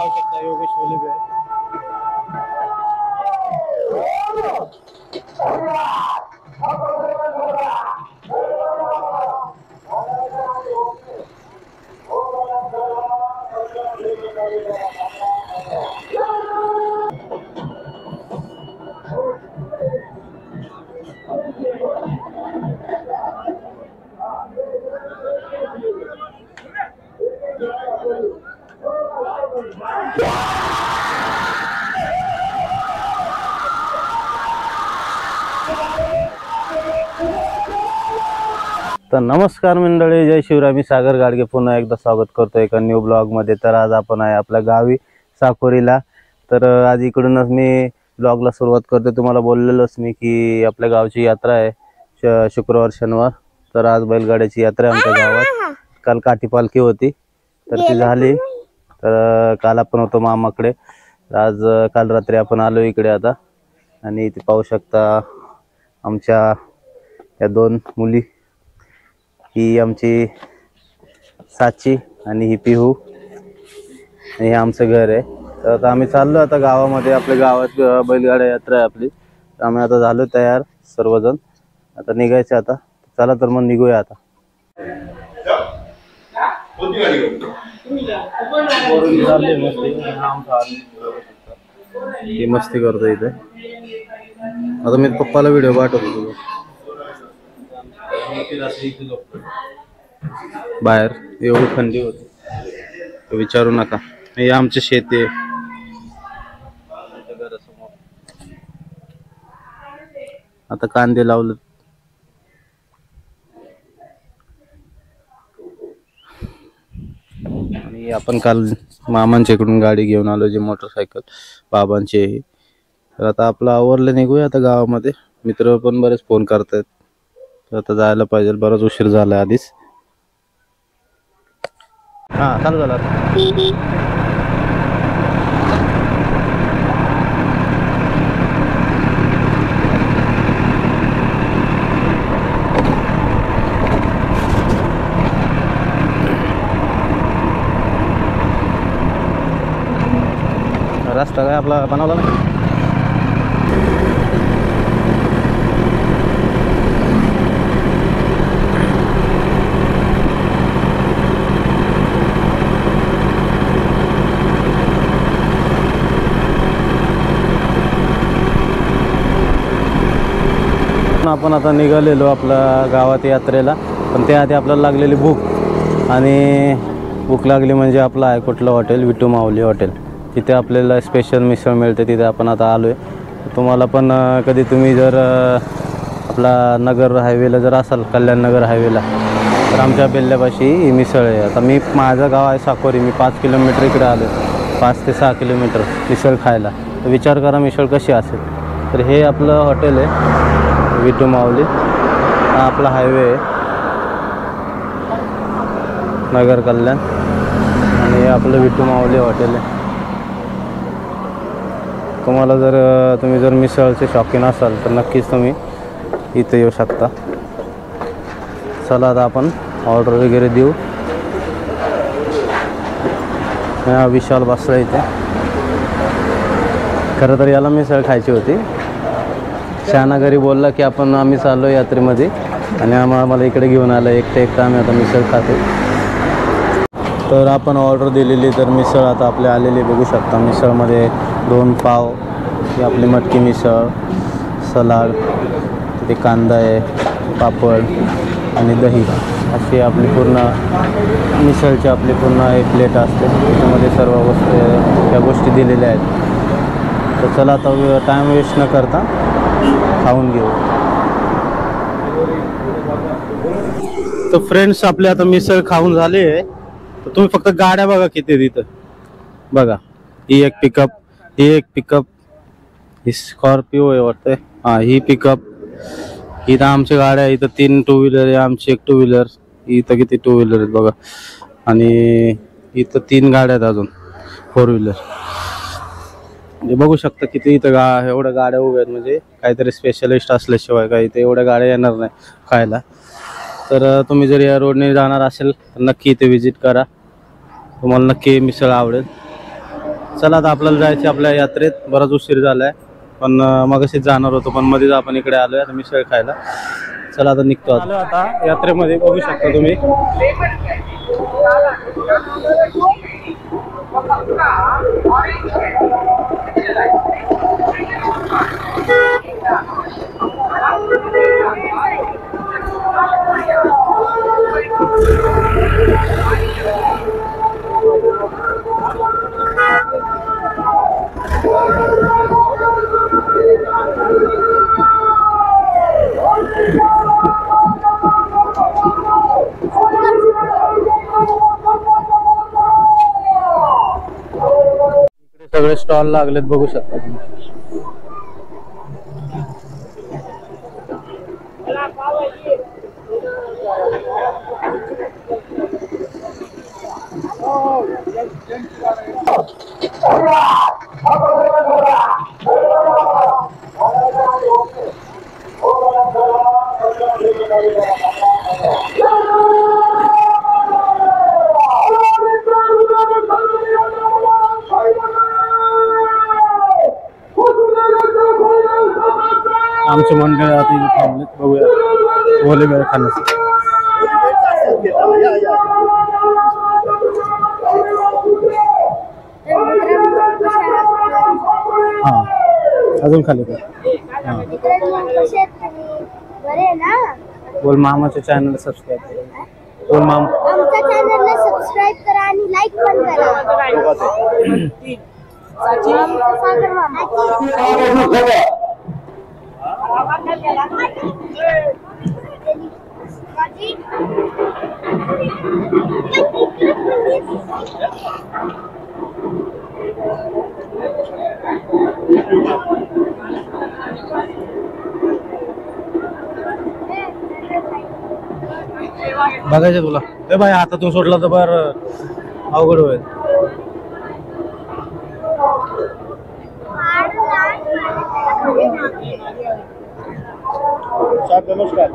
पाहू शकता योगेश ओलिबे आहे. तर नमस्कार मंडळी, जय शिवराय. मी सागर गाडगे पुन्हा एकदा स्वागत करतो एका न्यू ब्लॉग मध्ये. तर आज आपण आहे आपल्या गावी साकोरीला. तर आज इकडूनच मी ब्लॉगला सुरुवात करते. तुम्हाला बोललेलोच मी की आपल्या गावची यात्रा आहे शुक्रवार शनिवार. तर आज बैलगाड्याची यात्रा आहे आमच्या गावात. काल काठी पालखी होती तर ती झाली. तर काल आपण होतो मामाकडे. आज काल रात्री आपण आलो इकडे आता. आणि इथे पाहू शकता आमच्या या दोन मुली. ही आमची साची आणि ही पिहू आणि हे आमचं घर आहे. तर आता आम्ही चाललो आता गावामध्ये. आपल्या गावात बैलगाड्या यात्रा आहे आपली. तर आम्ही आता झालो तयार सर्वजण. आता निघायचं आता. चला तर मग निघूया आता. ही मस्ती करतो इथे. आता मी पप्पाला व्हिडिओ पाठवतो. बाहेर एवढी थंडी होती विचारू नका. हे आमचे शेत आहे. आता कांदे लावले. आणि आपण काल मामांच्या इकडून गाडी घेऊन आलो, जी मोटरसायकल बाबांची आहे. तर आता आपलं आवरलं, निघूया आता गावामध्ये. मित्र पण बरेच फोन करतायत. तर आता जायला पाहिजे, बराच उशीर झाला आधीच. हा चालू झाला. रस्ता काय आपला बनवला ना. आपण आता निघालेलो आपल्या गावात यात्रेला. पण त्याआधी आपल्याला लागलेली भूक. आणि भूक लागली म्हणजे आपलं आहे कुठलं हॉटेल, विटू माऊली हॉटेल. तिथे आपल्याला स्पेशल मिसळ मिळते. तिथे आपण आता आलो आहे. तुम्हाला पण कधी तुम्ही जर आपला नगर हायवेला जर असाल, कल्याण नगर हायवेला, तर आमच्या बेल्ल्यापाशी ही मिसळ आहे. आता माझं गाव आहे साकोरी. मी 5 किलोमीटर इकडे आलो, 5 ते 6 किलोमीटर मिसळ खायला. तर विचार करा मिसळ कशी असेल. तर हे आपलं हॉटेल आहे विटू माऊली. हा आपला हायवे आहे नगर कल्याण. आणि हे आपलं विटू माऊली हॉटेल आहे. तुम्हाला जर तुम्ही जर मिसळचे शौकीन असाल तर नक्कीच तुम्ही इथे येऊ शकता. चला आता आपण ऑर्डर वगैरे देऊ. हा विशाल बसला इथे. खरं तर याला मिसळ खायची होती. शहाणा घरी बोलला की आम्ही चाललो यात्रेमध्ये आणि आम्हाला इकडे घेऊन आलं. एकटं आम्ही आता मिसळ खातो. तर आपण ऑर्डर दिलेली. तर मिसळ आता आपली आलेली बघू शकता. मिसळमध्ये 2 पाव, ही आपली मटकी मिसळ, सलाड, तिथे कांदा आहे, पापड आणि दही, अशी आपली पूर्ण मिसळची आपली पूर्ण एक प्लेट असते. त्याच्यामध्ये सर्व या गोष्टी दिलेल्या आहेत. तर चला आता टाईम वेस्ट न करता खाऊन घेऊ. तर फ्रेंड्स, आपले आता मिसळ खाऊन झाले आहे. तर तुम्ही फक्त गाड्या बघा किती तिथं बघा. ही एक पिकअप, ही एक पिकअप, ही स्कॉर्पिओ आहे वाटतं. हा ही पिकअप. इथं आमच्या गाड्या, इथं 3 टू व्हीलर आहे, आमची एक टू व्हीलर. इथं किती टू व्हीलर आहेत बघा. आणि इथं 3 गाड्या आहेत अजून 4 व्हीलर. म्हणजे बघू शकता किती इथं एवढ्या गाड्या उभ्या आहेत. म्हणजे काहीतरी स्पेशलिस्ट असल्याशिवाय काही इथे एवढ्या गाड्या येणार नाही खायला. तर तुम्ही जर या रोडने जाणार असेल तर नक्की इथे व्हिजिट करा. तुम्हाला नक्की मिसळ आवडेल. चला आता आपल्याला जायचं आपल्या यात्रेत, बराच उशीर झालाय, पण मगाशीच जाणार होतो, पण मध्ये आपण इकडे आलोय आता मिसळ खायला. चला आता निघतो. आलो आता यात्रेमध्ये, बघू शकता तुम्ही. सगळे स्टॉल लागलेत, बघू शकता तुम्ही. आमचे मंडळ आता इथे थांबलेत, बघूया ओले बेळ खाण्यासाठी. हा अजून खाली का? बोल मामाच्या चॅनलला सबस्क्राईब करा. बोल मामा आमच्या चॅनलला सबस्क्राइब करा आणि लाईक पण करा. सागर मामा बघायचं तुला. ए बाई हातातून सोडला तर फार अवघड होईल. नमस्कार.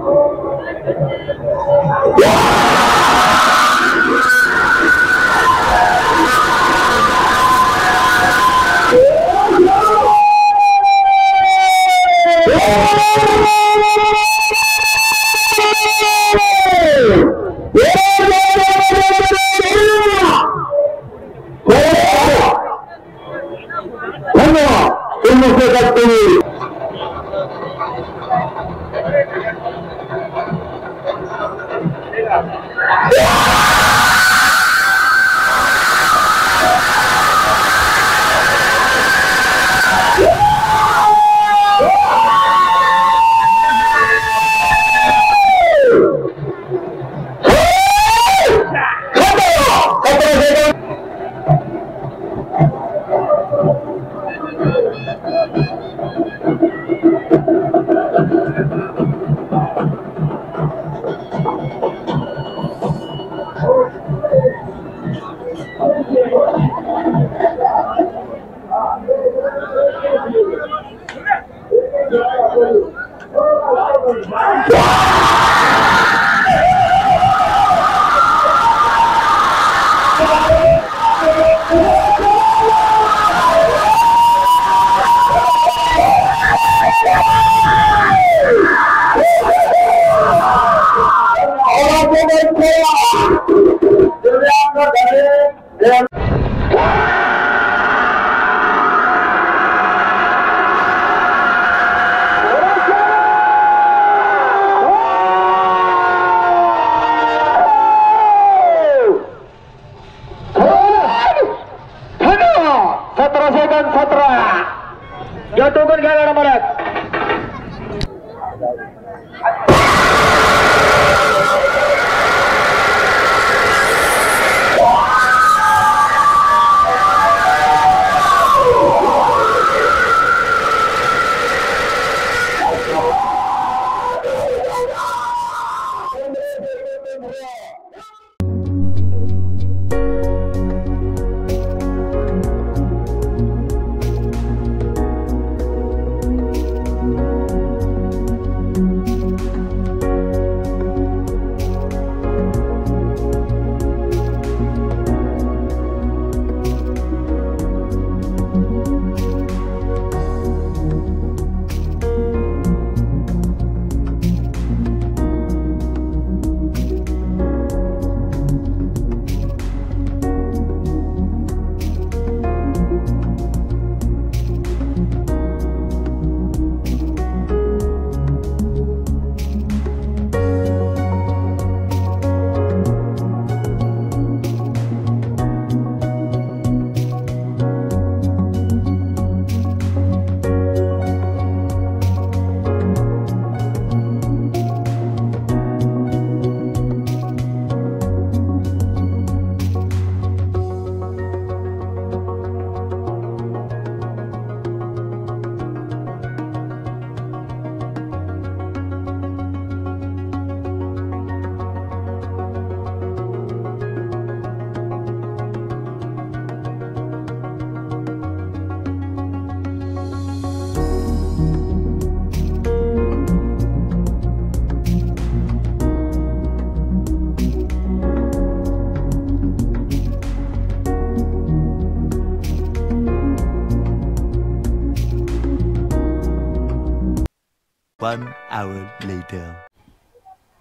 1 hour later.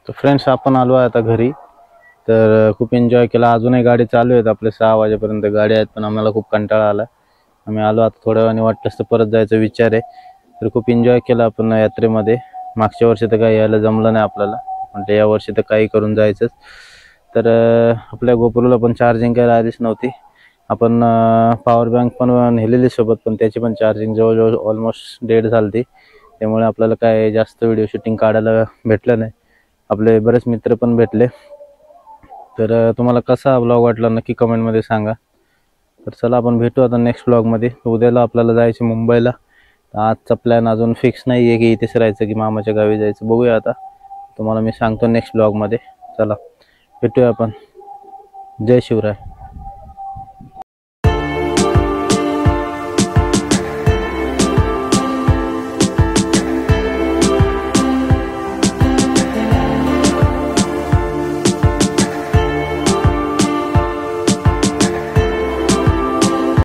तर फ्रेंड्स आपण आलो आहे आता घरी. तर खूप एन्जॉय केला. अजूनही गाडी चालू आहेत आपले 6 वाजेपर्यंत गाडी आहेत, पण आम्हाला खूप कंटाळा आला. आम्ही आलो आता थोड्या वेळाने, वाटलंच तर परत जायचा विचार आहे. तर खूप एन्जॉय केला आपण यात्रेमध्ये. मागच्या वर्षी तर काही यायला जमलं नाही आपल्याला, म्हणजे या वर्षी तर काही करून जायचंच. तर आपल्या गोपुरूला पण चार्जिंग काही राहिलीच नव्हती. आपण पॉवर बँक पण नेलेली सोबत, पण त्याची पण चार्जिंग जवळजवळ ऑलमोस्ट डेड झाली. त्यामुळे आपल्याला काय जास्त व्हिडिओ शूटिंग काढायला भेटलं नाही. आपले बरेच मित्र पण भेटले. तर तुम्हाला कसा ब्लॉग वाटला नक्की कमेंटमध्ये सांगा. तर चला आपण भेटू आता नेक्स्ट ब्लॉगमध्ये. उद्याला आपल्याला जायचं मुंबईला. आजचा प्लॅन अजून फिक्स नाही आहे की इथेच राहायचं की मामाच्या गावी जायचं, बघूया आता. तुम्हाला मी सांगतो नेक्स्ट ब्लॉगमध्ये. चला भेटूया आपण. जय शिवराय.